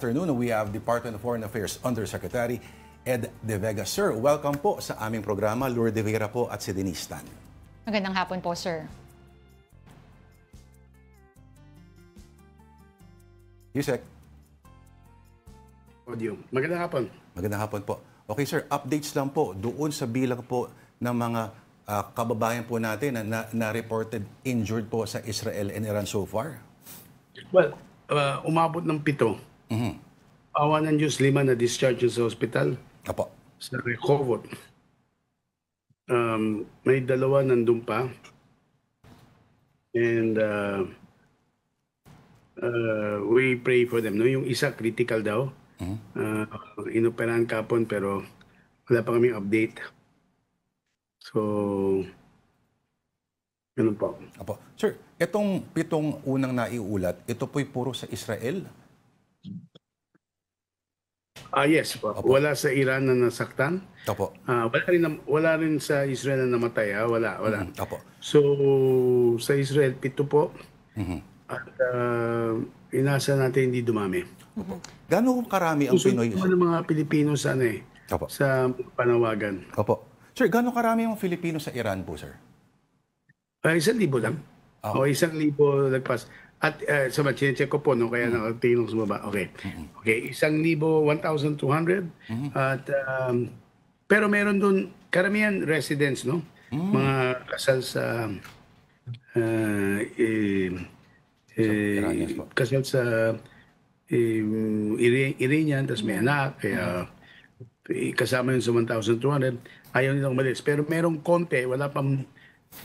Afternoon, we have Department of Foreign Affairs Undersecretary Ed De Vega. Sir, welcome po sa aming programa. Lourdes Vera po at si Denise Tan. Magandang hapon po, sir. Yusek. Audio. Magandang hapon. Magandang hapon po. Okay, sir, updates lang po doon sa bilang po ng mga kababayan po natin na reported injured po sa Israel and Iran so far. Well, umabot ng 7. Awa ng Diyos, 5 na discharge sa hospital. Apo. Sa Rehovot. May 2 nandun pa. And we pray for them. No? Yung isa, critical daw. Inoperahan kapon pero wala pa kaming update. So, ganun po. Apo. Sir, itong 7 unang naiulat, ito po'y puro sa Israel? Yes po. Opo. Wala sa Iran na nasaktan. Opo. Wala rin sa Israel na namatay. Wala. Opo. So, sa Israel, 7 po. At inasa natin hindi dumami. Opo. Gano'ng karami ang Pinoy? Susunod ng mga Pilipino sa Opo. sa panawagan. Opo. Sir, gano'ng karami ang Filipino sa Iran po, sir? 1,000 lang. O 1,000 lagpas. At sa chinecheck ko po, no, kaya nakatingin sa baba. Okay. Okay, 1,000, 1,200. At, pero meron doon, karamihan residents, no? Mga kasal sa kasal sa Iranian, tapos may anak, kaya kasama yun sa 1,200. Ayaw nilang umalis. Pero merong konti, wala pang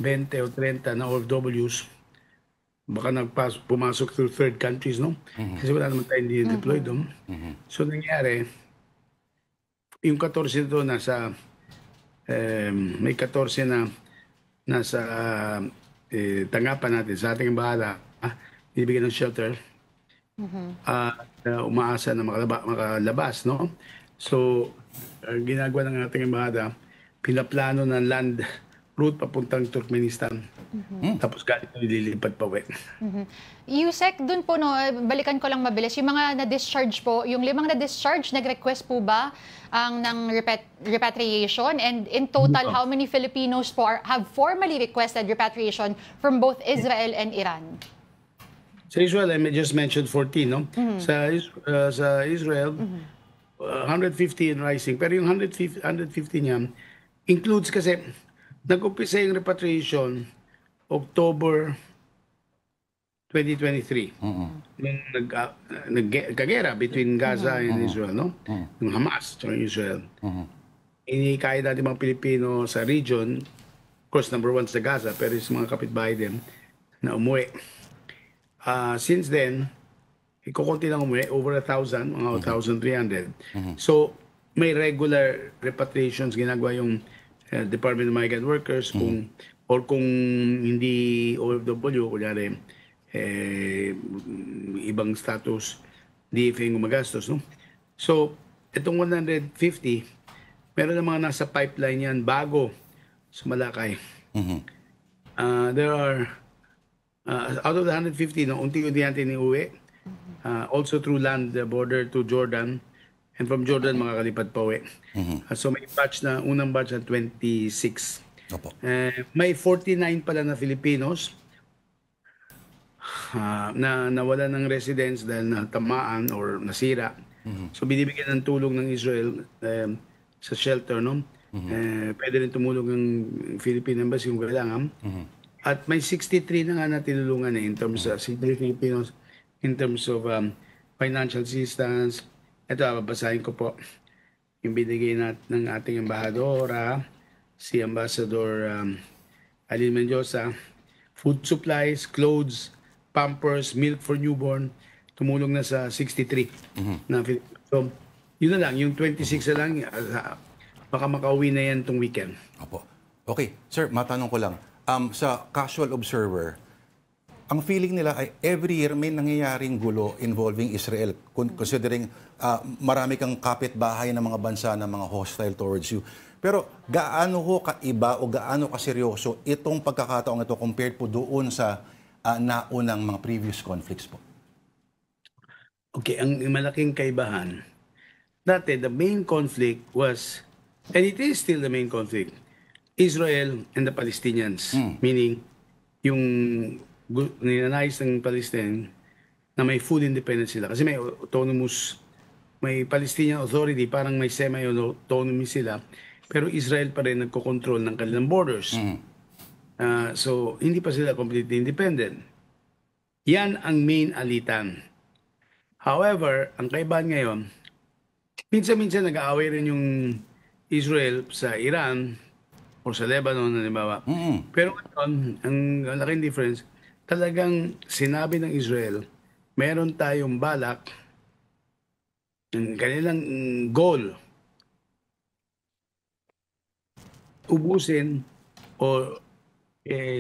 20 o 30 na OFWs. Baka pumasok through third countries, no? Kasi wala naman tayo hindi deployed doon. So, nangyari, yung 14 ito nasa, may 14 na nasa tanggapan natin sa ating bahala, bibigyan ng shelter, umaasa na makalabas, no? So, ginagawa ng ating bahala, pinaplano ng land route papuntang Turkmenistan. Tapos galing na nililipat pa uwi. Yusek, dun po, no, balikan ko lang mabilis. Yung mga na-discharge po, yung 5 na-discharge, nag-request po ba ng repatriation? And in total, how many Filipinos po have formally requested repatriation from both Israel and Iran? Sa Israel, I just mentioned 14, no? Sa Israel, 150 and rising. Pero yung 150 niya includes kasi nag-umpisa yung repatriation October 2023. Nung nagkagera between Gaza and Israel, no? Yung Hamas at Israel. Inikaya natin mga Pilipino sa region, of course, number 1 sa Gaza, pero yung mga kapitbahay din na umuwi. Since then, ikukunti lang umuwi, over 1,000, mga 1,300. So, may regular repatriations ginagawa yung Department of Migrant Workers, kung hindi OFW, kunyari, ibang status, DFA yung gumagastos, no? So, itong 150, meron na mga nasa pipeline yan bago sa Malakay. There are, out of the 150, no, unti-unti natin iuwi, also through land border to Jordan, and from Jordan, makakalipad pa uwi. So may batch na, unang batch na 26. Opo. May 49 pala na Filipinos na nawala ng residence dahil natamaan or nasira. So binibigyan ng tulong ng Israel sa shelter, no? Pwede rin tumulong ng Philippine Embassy kung kailangan. At may 63 na nga na tinulungan in terms of Filipinos, in terms of financial assistance. Ito, babasahin ko po yung binigay ng ating embahadora, si Ambassador Alin Mendoza. Food supplies, clothes, pampers, milk for newborn, tumulong na sa 63. So, yun na lang, yung 26 na lang, baka makauwi na yan itong weekend. Opo. Okay, sir, matanong ko lang. Sa casual observer, ang feeling nila ay every year may nangyayaring gulo involving Israel, considering marami kang kapitbahay ng mga bansa na mga hostile towards you. Pero gaano ho kaiba o gaano kaseryoso itong pagkakataong ito compared po doon sa naunang mga previous conflicts po? Okay, ang malaking kaibahan, dati the main conflict was, and it is still the main conflict, Israel and the Palestinians. Meaning, yung ninanais ng Palestine na may full independence sila. Kasi may autonomous, may Palestinian Authority, parang may semi-autonomy sila. Pero Israel pa rin nagkocontrol ng kanilang borders. So, hindi pa sila completely independent. Yan ang main alitan. However, ang kaibahan ngayon, minsan-minsan nag-aaway rin yung Israel sa Iran o sa Lebanon, halimbawa. Pero ngayon, ang laking difference, talagang sinabi ng Israel, meron tayong balak, ang kanilang goal, ubusin o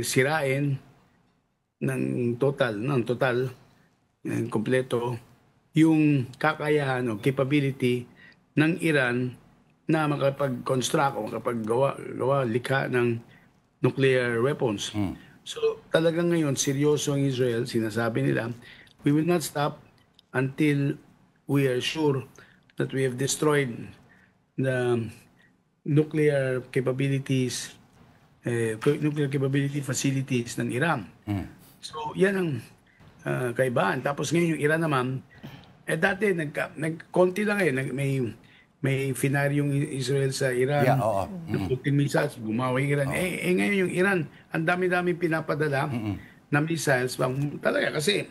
sirain ng total, kompleto, yung kakayahan o capability ng Iran na makapag-construct o makapag-gawa likha ng nuclear weapons. So talagang ngayon, seryoso ang Israel, sinasabi nila, we will not stop until we are sure that we have destroyed the nuclear capability facilities ng Iran. So yan ang kaibahan. Tapos ngayon yung Iran naman, dati konti lang may finary yung Israel sa Iran. Yeah, oo. Nag-15 missiles, gumawa yung Iran. Ngayon yung Iran, ang dami-dami pinapadala na missiles. Talaga kasi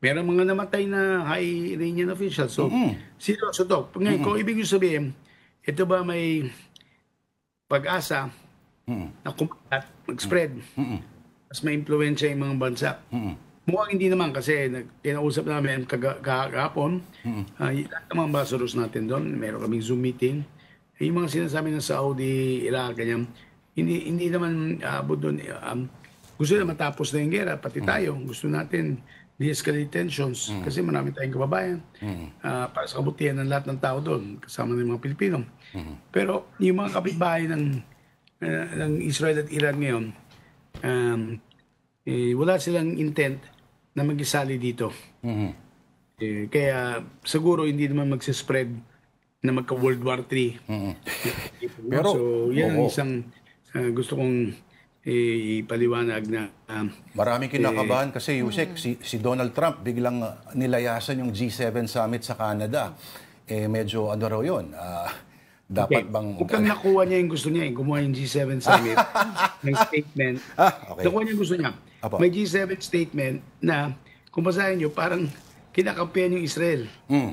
meron mga namatay na high Iranian officials. So, seryoso to. Ngayon, kung ibig sabihin, ito ba may pag-asa na kumakat, mag-spread, mas may impluensya yung mga bansa. Mukhang hindi naman kasi kinausap namin kahapon, lahat ng mga ambassadors natin doon, meron kaming Zoom meeting. Yung mga sinasabi ng Saudi, Iraq, ganyan, hindi naman abot doon. Gusto na matapos na yung gera, pati tayo. Gusto natin de-escalate tensions kasi marami tayong kababayan para sa kabutihan ng lahat ng tao doon, kasama ng mga Pilipino. Pero yung mga kapitbahay ng Israel at Iran ngayon, wala silang intent na mag-isali dito. Kaya siguro hindi naman magsispread na magka-World War III. Pero, so, yan ang isang gusto kong ipaliwanag na maraming kinakabahan kasi Yusek, si Donald Trump biglang nilayasan yung G7 summit sa Canada. Medyo ano raw yun? Dapat bang... Kung nakuha niya yung gusto niya, gumawa yung G7 summit ng statement. Okay. Nakuha niya yung gusto niya. Apo. May G7 statement na, kung basahin niyo, parang kinakampihan yung Israel.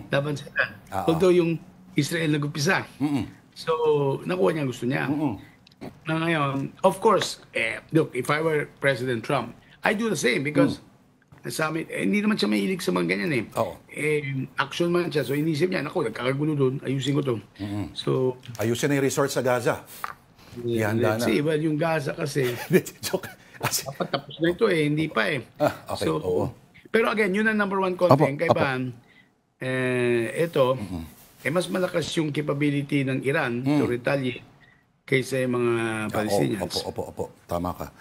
Laban sa Iran. Although yung Israel nag-upisa. So, nakuha niya yung gusto niya. Na ngayon, of course, look, if I were President Trump, I do the same because summit, hindi naman siya mahilig sa mga ganyan action man siya. So, inisip niya, naku, nagkakagulo doon, ayusin ko to. So, ayusin na yung resort sa Gaza. Ihanda na. Well, yung Gaza kasi, Joke. dapat tapos na ito hindi pa Okay, So, oo. pero again, yun ang number one content. Kaibahan, ito, mas malakas yung capability ng Iran to retaliate kaysa yung mga Palestinians. Opo. Tama ka.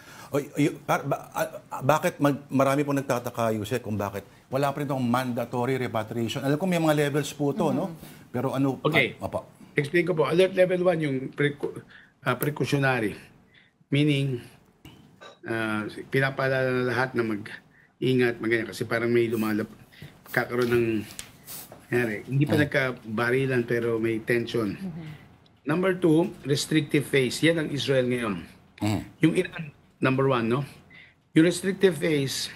Bakit marami po nagtataka, Yusek, kung bakit wala pa rin itong mandatory repatriation? Alam ko may mga levels po ito, no? Pero ano... Okay. Explain ko po. Alert level 1 yung precautionary. Meaning, pinapaalala na lahat na mag-ingat, ganyan. Kasi parang may kakaroon ng... hindi pa nagkabarilan pero may tension. Number 2, restrictive phase. Yan ang Israel ngayon. Yung Iran, number 1, no? Yung restrictive phase,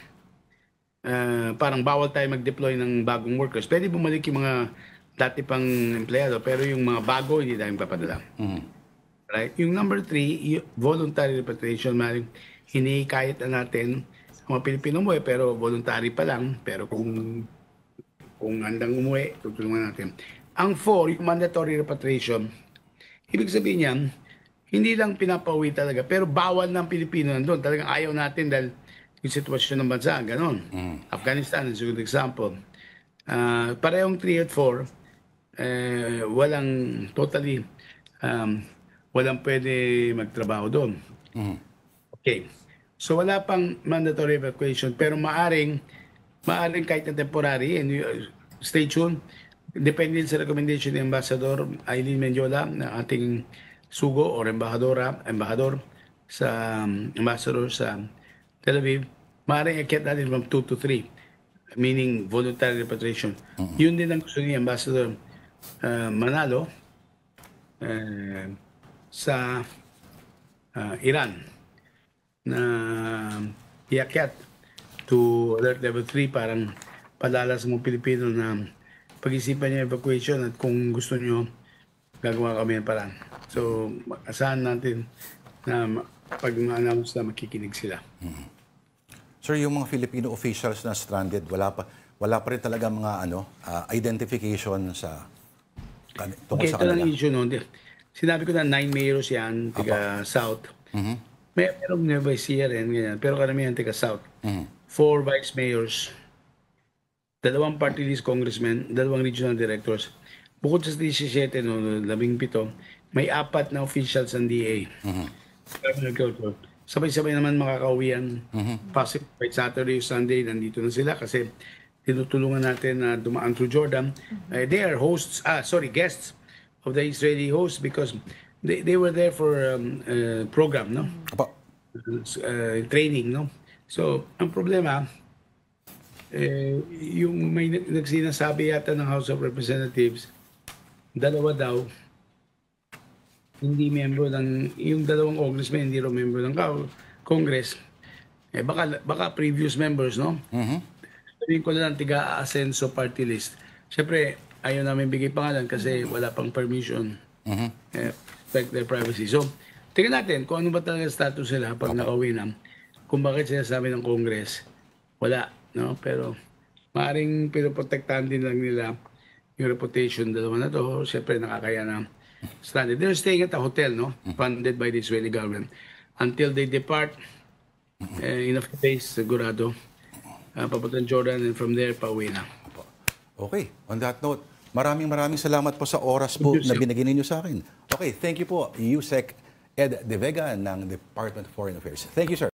parang bawal tayo mag-deploy ng bagong workers. Pwede bumalik yung mga dati pang empleyado, pero yung mga bago, hindi tayong papadala. Right? Yung number 3, voluntary repatriation. Hinikayat na natin ang mga Pilipino umuwi, pero voluntary pa lang. Pero kung handang umuwi, tutulungan natin. Ang 4, yung mandatory repatriation, ibig sabihin niyan, hindi lang pinapauwi talaga, pero bawal ng Pilipino nandun. Talagang ayaw natin dahil yung sitwasyon ng bansa, ganon. Afghanistan is a good example. Parehong 3 at 4, walang totally, walang pwede magtrabaho doon. Okay. So wala pang mandatory evacuation, pero maaring kahit na temporary, and stay tuned. Depende din sa recommendation ni Ambassador Eileen Mendiola na ating sugo or embahador sa ambassador sa Tel Aviv. Maaaring i-get natin from 2 to 3, meaning voluntary repatriation. Yun din ang gusto ni Ambassador Manalo sa Iran na iakyat to alert level 3, parang palala sa mga Pilipino na pag-isipan niyo evacuation at kung gusto niyo gagawa kami ng paraan. So, asahan natin na pag ma-announce na makikinig sila. Sir, yung mga Filipino officials na stranded, wala pa rin talaga mga identification sa tungkol sa Ito lang kanila. issue no. Sinabi ko na 9 mayors yan, tiga South. Merong Nueva Ecija rin, ganyan. Pero karamihan tiga South. 4 vice mayors, 2 party list congressmen, 2 regional directors. Bukod sa 17, no, 17, may 4 na officials ng DA. Sabay-sabay naman makakauwi yan. Possible by Saturday or Sunday, nandito na sila kasi tinutulungan natin na dumaan through Jordan. They are guests of the Israeli hosts because they were there for program, no? Training, no? So, ang problema, yung may nagsinasabi yata ng House of Representatives, 2 daw, hindi member ng, yung 2 congressmen, hindi raw member ng Congress. Baka previous members, no? Sabihin ko na lang, tiga-Asenso party list. Siyempre, ayaw namin bigay pangalan kasi wala pang permission. Respect their privacy. So, tingnan natin kung ano ba talaga status nila pag nakauwi na. Kung bakit sinasabi ng Congress, wala. No? Pero, maaaring pinoprotektahan din lang nila yung reputation 2 na to. Siyempre, nakakaya na stranded. They're staying at a hotel, no? Funded by the Israeli government. Until they depart, in a few days, sigurado, papuntang Jordan and from there, pauwi na. Okay, on that note, maraming salamat po sa oras po na binigay ninyo sa akin. Okay, thank you po, Yusek Ed De Vega ng Department of Foreign Affairs. Thank you, sir.